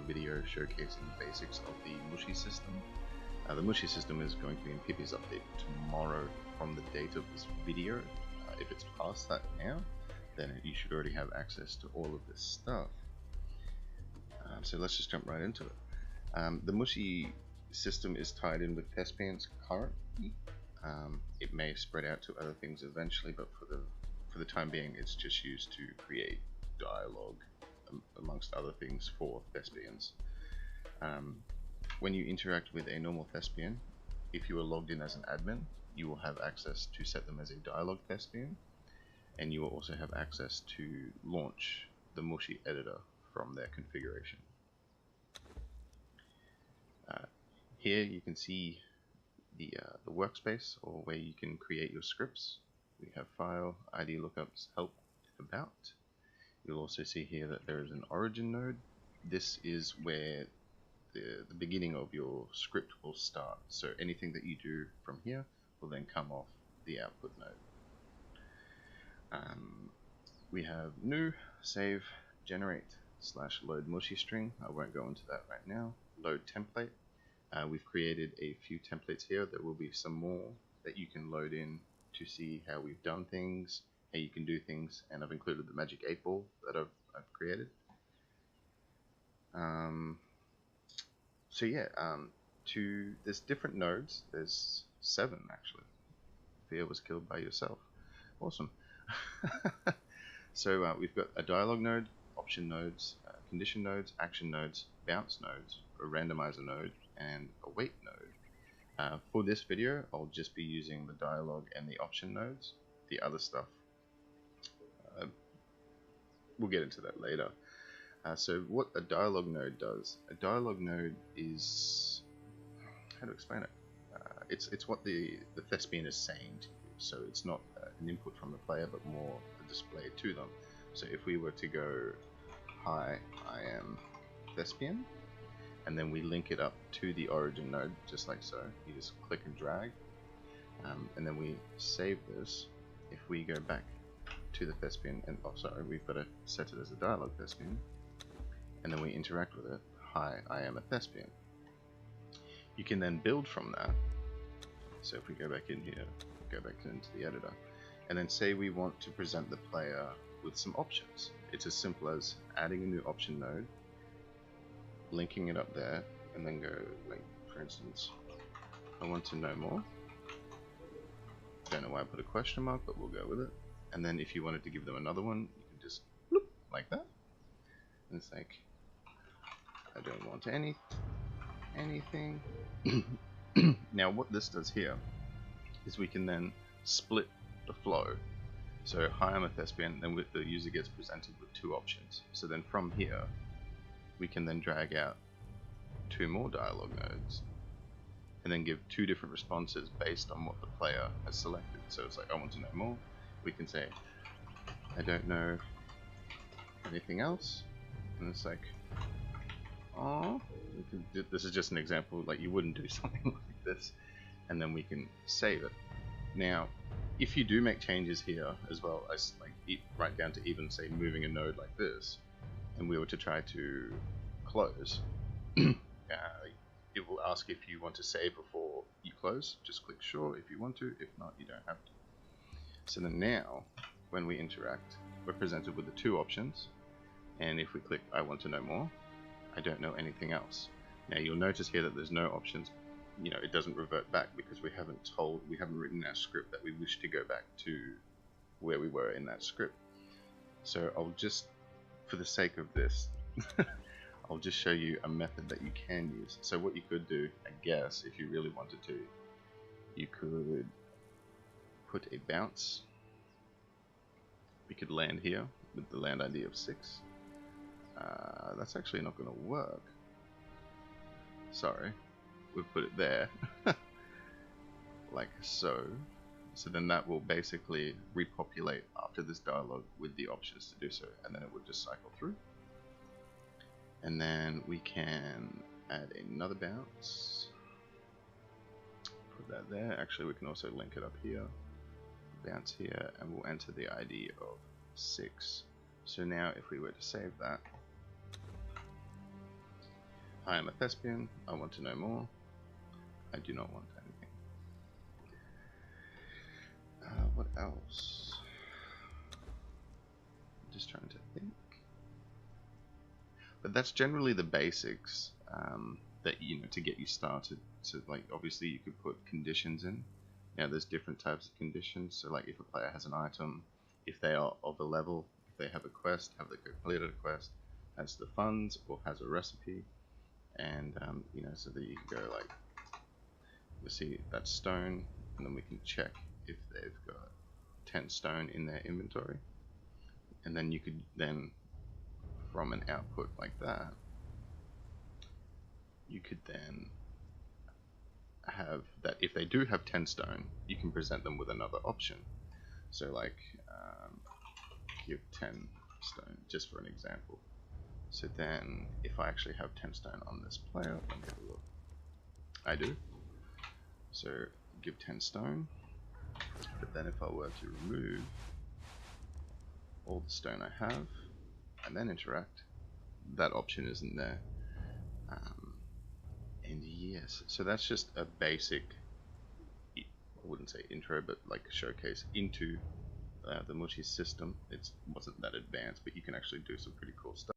video showcasing the basics of the MushiSystem. The MushiSystem is going to be in Pippi's update tomorrow from the date of this video. If it's past that now, then you should already have access to all of this stuff. So let's just jump right into it. The MushiSystem is tied in with thespians currently. It may spread out to other things eventually, but for the time being, it's just used to create dialogue amongst other things for thespians. When you interact with a normal thespian, if you are logged in as an admin, you will have access to set them as a dialogue thespian, and you will also have access to launch the Mushi editor from their configuration. Here you can see the workspace, or where you can create your scripts. We have file, ID lookups, help, about. You'll also see here that there is an origin node. This is where the beginning of your script will start. So anything that you do from here will then come off the output node. We have new, save, generate, /load mushi string. I won't go into that right now. Load template. We've created a few templates here. There will be some more that you can load in to see how we've done things, how you can do things, and I've included the magic 8 ball that I've created. So yeah, there's different nodes. There's 7 actually. Fear was killed by yourself. Awesome. So we've got a dialogue node, option nodes, condition nodes, action nodes, bounce nodes, a randomizer node, and a wait node. For this video, I'll just be using the dialogue and the option nodes. The other stuff, we'll get into that later. So what a dialogue node does, a dialogue node is, how to explain it? It's what the thespian is saying to you. So it's not an input from the player, but more a display to them. So if we were to go, hi, I am thespian, and then we link it up to the origin node, just like so. You just click and drag, and then we save this. If we go back to the thespian, and oh sorry, we've got to set it as a dialogue thespian, and then we interact with it. Hi, I am a thespian. You can then build from that. So if we go back in here, go back into the editor, and then say we want to present the player with some options. It's as simple as adding a new option node, linking it up there, and then go, like, for instance, I want to know more. Don't know why I put a question mark, but we'll go with it. And then if you wanted to give them another one, you can just bloop, like that. And it's like, I don't want anything. Now what this does here is we can then split the flow. So hi, I'm a thespian, then the user gets presented with 2 options. So then from here, we can then drag out 2 more dialogue nodes, and then give 2 different responses based on what the player has selected. So it's like, I want to know more. We can say, I don't know anything else. And it's like, oh, this is just an example, like you wouldn't do something like this. And then we can save it. Now, if you do make changes here as well, as like right down to even say moving a node like this, and we were to try to close, it will ask if you want to save before you close. Just click sure if you want to, if not, you don't have to. So then now, when we interact, we're presented with the 2 options, and if we click I want to know more, I don't know anything else. Now you'll notice here that there's no options. You know, it doesn't revert back because we haven't written in our script that we wish to go back to where we were in that script. So I'll just, for the sake of this, I'll just show you a method that you can use. So what you could do, I guess, if you really wanted to, you could put a bounce. We could land here with the land ID of 6. That's actually not going to work. Sorry. We've put it there. Like so. So then that will basically repopulate after this dialogue with the options to do so, and then it would just cycle through. And then we can add another bounce. Put that there. Actually, we can also link it up here. Bounce here, and we'll enter the ID of 6. So now if we were to save that, I am a thespian, I want to know more. I do not want anything. What else? Just trying to think. But that's generally the basics that, you know, to get you started. So like obviously you could put conditions in. Now there's different types of conditions. So like if a player has an item, if they are of a level, if they have a quest, have they completed a quest, has the funds, or has a recipe, and you know, so that you can go like, we see that stone, and then we can check if they've got 10 stone in their inventory, and then you could then, from an output like that, you could then have that if they do have 10 stone, you can present them with another option. So like give 10 stone, just for an example. So then if I actually have 10 stone on this player, let me have a look. I do. So give 10 stone, but then if I were to remove all the stone I have and then interact, that option isn't there. And yes, so that's just a basic, I wouldn't say intro, but like a showcase into the MushiSystem. It wasn't that advanced, but you can actually do some pretty cool stuff.